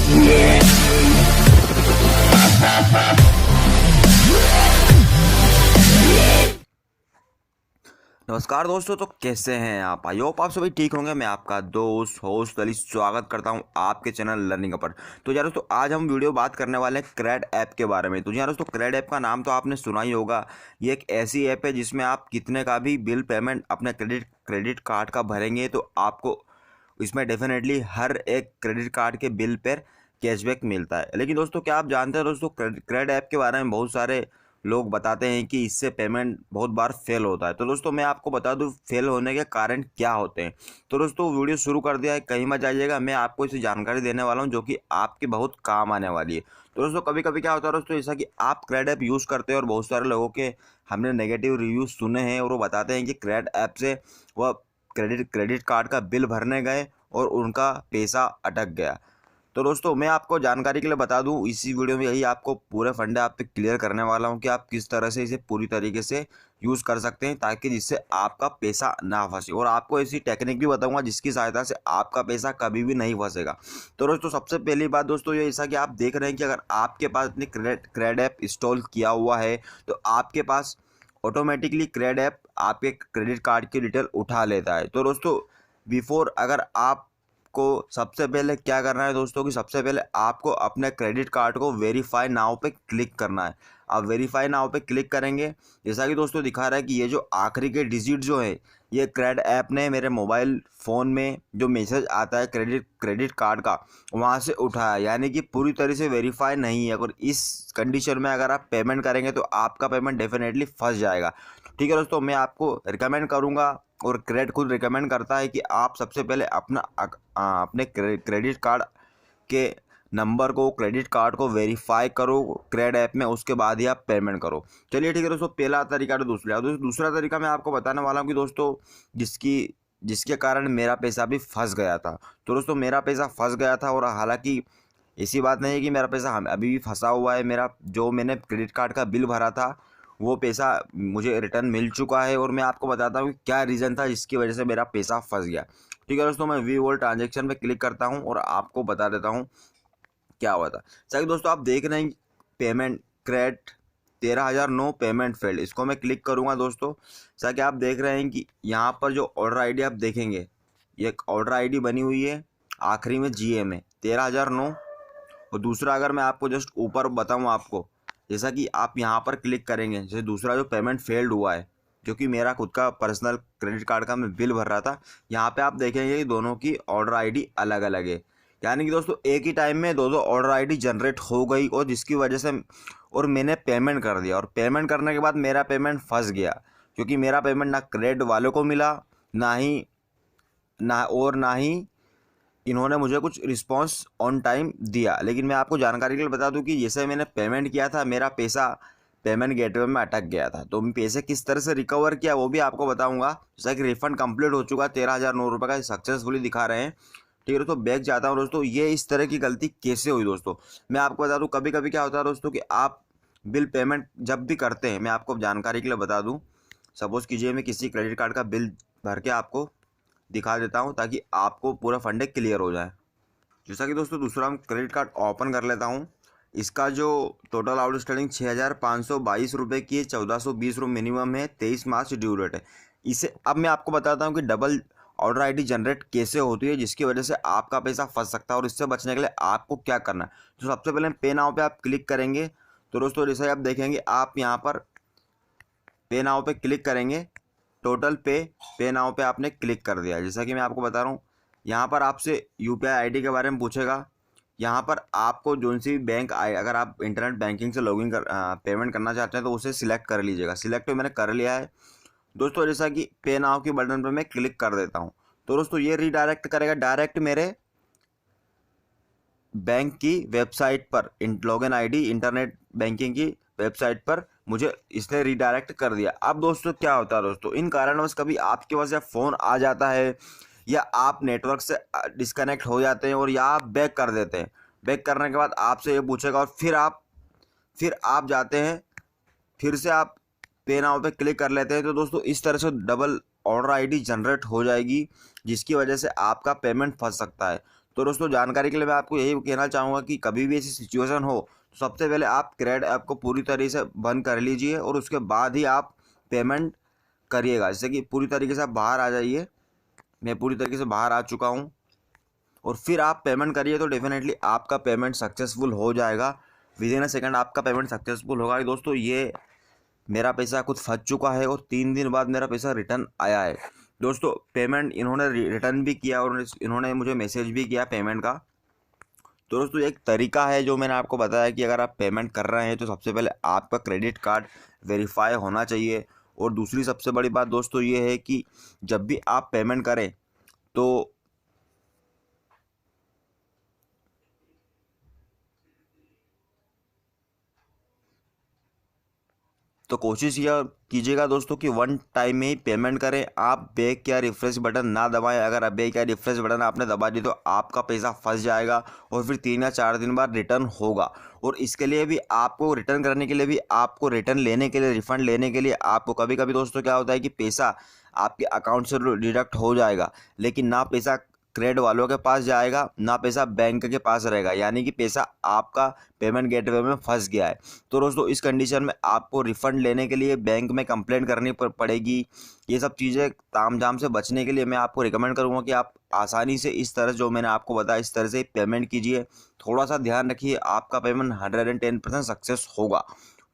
नमस्कार दोस्तों, तो कैसे हैं आप? आई होप आप सभी ठीक होंगे। मैं आपका दोस्त होस्ट अली स्वागत करता हूं आपके चैनल लर्निंग पर। तो यार दोस्तों, आज हम वीडियो बात करने वाले हैं क्रेड ऐप के बारे में। तो यार दोस्तों, क्रेड ऐप का नाम तो आपने सुना ही होगा। ये एक ऐसी ऐप है जिसमें आप कितने का भी बिल पेमेंट अपने क्रेडिट कार्ड का भरेंगे तो आपको इसमें डेफिनेटली हर एक क्रेडिट कार्ड के बिल पर कैशबैक मिलता है। लेकिन दोस्तों, क्या आप जानते हैं दोस्तों, क्रेड ऐप के बारे में बहुत सारे लोग बताते हैं कि इससे पेमेंट बहुत बार फेल होता है। तो दोस्तों, मैं आपको बता दूं फेल होने के कारण क्या होते हैं। तो दोस्तों, वीडियो शुरू कर दिया है, कहीं मत जाइएगा। मैं आपको इसे जानकारी देने वाला हूं जो कि आपके बहुत काम आने वाली है। तो दोस्तों, कभी कभी क्या होता है दोस्तों, जैसा कि आप क्रेड ऐप यूज़ करते हैं और बहुत सारे लोगों के हमने नेगेटिव रिव्यूज़ सुने हैं और वो बताते हैं कि क्रेड ऐप से वह क्रेडिट कार्ड का बिल भरने गए और उनका पैसा अटक गया। तो दोस्तों, मैं आपको जानकारी के लिए बता दूं, इसी वीडियो में यही आपको पूरे फंडे आप पे क्लियर करने वाला हूं कि आप किस तरह से इसे पूरी तरीके से यूज़ कर सकते हैं ताकि जिससे आपका पैसा ना फंसे। और आपको ऐसी टेक्निक भी बताऊंगा जिसकी सहायता से आपका पैसा कभी भी नहीं फंसेगा। तो दोस्तों, सबसे पहली बात दोस्तों ये ऐसा कि आप देख रहे हैं कि अगर आपके पास अपनी क्रेड ऐप इंस्टॉल किया हुआ है तो आपके पास ऑटोमेटिकली क्रेड ऐप आपके क्रेडिट कार्ड की डिटेल उठा लेता है। तो दोस्तों, बिफोर अगर आप को सबसे पहले क्या करना है दोस्तों, कि सबसे पहले आपको अपने क्रेडिट कार्ड को वेरीफाई नाउ पे क्लिक करना है। आप वेरीफाई नाउ पे क्लिक करेंगे, जैसा कि दोस्तों दिखा रहा है कि ये जो आखिरी के डिजिट जो है ये क्रेड ऐप ने मेरे मोबाइल फ़ोन में जो मैसेज आता है क्रेडिट कार्ड का वहाँ से उठाया, यानी कि पूरी तरह से वेरीफाई नहीं है। अगर इस कंडीशन में अगर आप पेमेंट करेंगे तो आपका पेमेंट डेफिनेटली फंस जाएगा। ठीक है दोस्तों, मैं आपको रिकमेंड करूँगा और क्रेड खुद रिकमेंड करता है कि आप सबसे पहले अपने क्रेडिट कार्ड के नंबर को क्रेडिट कार्ड को वेरीफाई करो क्रेड ऐप में, उसके बाद ही आप पेमेंट करो। चलिए ठीक है दोस्तों, पहला तरीका। तो दूसरा तरीका मैं आपको बताने वाला हूँ कि दोस्तों जिसके कारण मेरा पैसा भी फंस गया था। तो दोस्तों, मेरा पैसा फंस गया था और हालांकि ऐसी बात नहीं है कि मेरा पैसा अभी भी फंसा हुआ है। मेरा जो मैंने क्रेडिट कार्ड का बिल भरा था वो पैसा मुझे रिटर्न मिल चुका है और मैं आपको बताता हूँ कि क्या रीज़न था जिसकी वजह से मेरा पैसा फंस गया। ठीक है दोस्तों, मैं वी वॉल ट्रांजेक्शन पे क्लिक करता हूँ और आपको बता देता हूँ क्या हुआ था। सही दोस्तों, आप देख रहे हैं पेमेंट क्रेड 13,009 पेमेंट फेल्ड, इसको मैं क्लिक करूँगा दोस्तों। जैसा कि आप देख रहे हैं कि यहाँ पर जो ऑर्डर आईडी आप देखेंगे, ये एक ऑर्डर आईडी बनी हुई है आखिरी में GA में 13,009। और दूसरा अगर मैं आपको जस्ट ऊपर बताऊँ आपको, जैसा कि आप यहाँ पर क्लिक करेंगे, जैसे दूसरा जो पेमेंट फेल्ड हुआ है जो कि मेरा खुद का पर्सनल क्रेडिट कार्ड का मैं बिल भर रहा था, यहाँ पे आप देखेंगे कि दोनों की ऑर्डर आईडी अलग अलग है। यानी कि दोस्तों, एक ही टाइम में दो ऑर्डर आईडी जनरेट हो गई और जिसकी वजह से और मैंने पेमेंट कर दिया और पेमेंट करने के बाद मेरा पेमेंट फंस गया, क्योंकि मेरा पेमेंट ना क्रेडिट वालों को मिला, ना ही इन्होंने मुझे कुछ रिस्पांस ऑन टाइम दिया। लेकिन मैं आपको जानकारी के लिए बता दूं कि जैसे मैंने पेमेंट किया था मेरा पैसा पेमेंट गेटवे में अटक गया था। तो मैं पैसे किस तरह से रिकवर किया वो भी आपको बताऊंगा। जैसा कि रिफंड कंप्लीट हो चुका, 13,009 रुपये का सक्सेसफुली दिखा रहे हैं। ठीक है दोस्तों, बैक जाता हूँ दोस्तों। ये इस तरह की गलती कैसे हुई दोस्तों, मैं आपको बता दूँ। कभी कभी क्या होता है दोस्तों कि आप बिल पेमेंट जब भी करते हैं, मैं आपको जानकारी के लिए बता दूँ, सपोज़ कीजिए मैं किसी क्रेडिट कार्ड का बिल भर के आपको दिखा देता हूँ ताकि आपको पूरा फंडे क्लियर हो जाए। जैसा कि दोस्तों, दूसरा मैं क्रेडिट कार्ड ओपन कर लेता हूँ। इसका जो टोटल आउटस्टैंडिंग 6,522 रुपये की है, 1,420 रुपये मिनिमम है, 23 मार्च ड्यू डेट है। इसे अब मैं आपको बताता हूँ कि डबल ऑर्डर आईडी जनरेट कैसे होती है जिसकी वजह से आपका पैसा फंस सकता है और इससे बचने के लिए आपको क्या करना है। तो सबसे पहले पे नाउ पे आप क्लिक करेंगे। तो दोस्तों, जैसे आप देखेंगे, आप यहाँ पर पे नाउ पे क्लिक करेंगे, टोटल पे नाउ पे आपने क्लिक कर दिया। जैसा कि मैं आपको बता रहा हूँ, यहाँ पर आपसे UPI आईडी के बारे में पूछेगा। यहाँ पर आपको जो सी बैंक आए, अगर आप इंटरनेट बैंकिंग से लॉगिन पेमेंट करना चाहते हैं तो उसे सिलेक्ट कर लीजिएगा। सिलेक्ट मैंने कर लिया है दोस्तों। जैसा कि पे नाउ के बटन पर मैं क्लिक कर देता हूँ तो दोस्तों ये रीडायरेक्ट करेगा डायरेक्ट मेरे बैंक की वेबसाइट पर। लॉगिन आईडी इंटरनेट बैंकिंग की वेबसाइट पर मुझे इसने रीडायरेक्ट कर दिया। अब दोस्तों क्या होता है दोस्तों, इन कारणवश कभी आपके पास या फ़ोन आ जाता है या आप नेटवर्क से डिस्कनेक्ट हो जाते हैं और या आप बैक कर देते हैं। बैक करने के बाद आपसे ये पूछेगा और फिर आप जाते हैं, फिर से आप पे नाउ पे क्लिक कर लेते हैं। तो दोस्तों, इस तरह से डबल ऑर्डर आईडी जनरेट हो जाएगी जिसकी वजह से आपका पेमेंट फंस सकता है। तो दोस्तों जानकारी के लिए मैं आपको यही कहना चाहूँगा कि कभी भी ऐसी सिचुएशन हो तो सबसे पहले आप क्रेड ऐप को पूरी तरीके से बंद कर लीजिए और उसके बाद ही आप पेमेंट करिएगा। जैसे कि पूरी तरीके से आप बाहर आ जाइए, मैं पूरी तरीके से बाहर आ चुका हूँ, और फिर आप पेमेंट करिए तो डेफिनेटली आपका पेमेंट सक्सेसफुल हो जाएगा। विद इन अ सेकंड आपका पेमेंट सक्सेसफुल होगा। दोस्तों ये मेरा पैसा खुद फंस चुका है और 3 दिन बाद मेरा पैसा रिटर्न आया है। दोस्तों पेमेंट इन्होंने रिटर्न भी किया और इन्होंने मुझे मैसेज भी किया पेमेंट का। तो दोस्तों एक तरीका है जो मैंने आपको बताया कि अगर आप पेमेंट कर रहे हैं तो सबसे पहले आपका क्रेडिट कार्ड वेरीफाई होना चाहिए। और दूसरी सबसे बड़ी बात दोस्तों ये है कि जब भी आप पेमेंट करें तो कोशिश यह कीजिएगा दोस्तों कि वन टाइम में ही पेमेंट करें। आप बैक या रिफ्रेश बटन ना दबाएं। अगर आप बैक या रिफ्रेश बटन आपने दबा दी तो आपका पैसा फंस जाएगा और फिर 3 या 4 दिन बाद रिटर्न होगा। और इसके लिए भी आपको रिटर्न करने के लिए भी आपको रिटर्न लेने के लिए, रिफंड लेने के लिए आपको कभी कभी दोस्तों क्या होता है कि पैसा आपके अकाउंट से डिडक्ट हो जाएगा, लेकिन ना पैसा क्रेडिट वालों के पास जाएगा ना पैसा बैंक के पास रहेगा, यानी कि पैसा आपका पेमेंट गेटवे में फंस गया है। तो दोस्तों इस कंडीशन में आपको रिफंड लेने के लिए बैंक में कंप्लेंट करनी पड़ेगी। ये सब चीज़ें तामझाम से बचने के लिए मैं आपको रिकमेंड करूँगा कि आप आसानी से इस तरह जो मैंने आपको बताया इस तरह से पेमेंट कीजिए। थोड़ा सा ध्यान रखिए, आपका पेमेंट 110% सक्सेस होगा।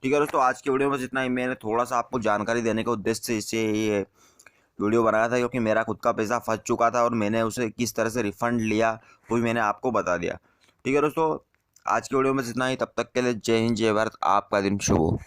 ठीक है दोस्तों, आज की वीडियो में बस इतना ही। मैंने थोड़ा सा आपको जानकारी देने के उद्देश्य से ये वीडियो बनाया था, क्योंकि मेरा खुद का पैसा फंस चुका था और मैंने उसे किस तरह से रिफ़ंड लिया वो भी मैंने आपको बता दिया। ठीक है दोस्तों, आज की वीडियो में इतना ही। तब तक के लिए जय हिंद, जय भारत। आपका दिन शुभ हो।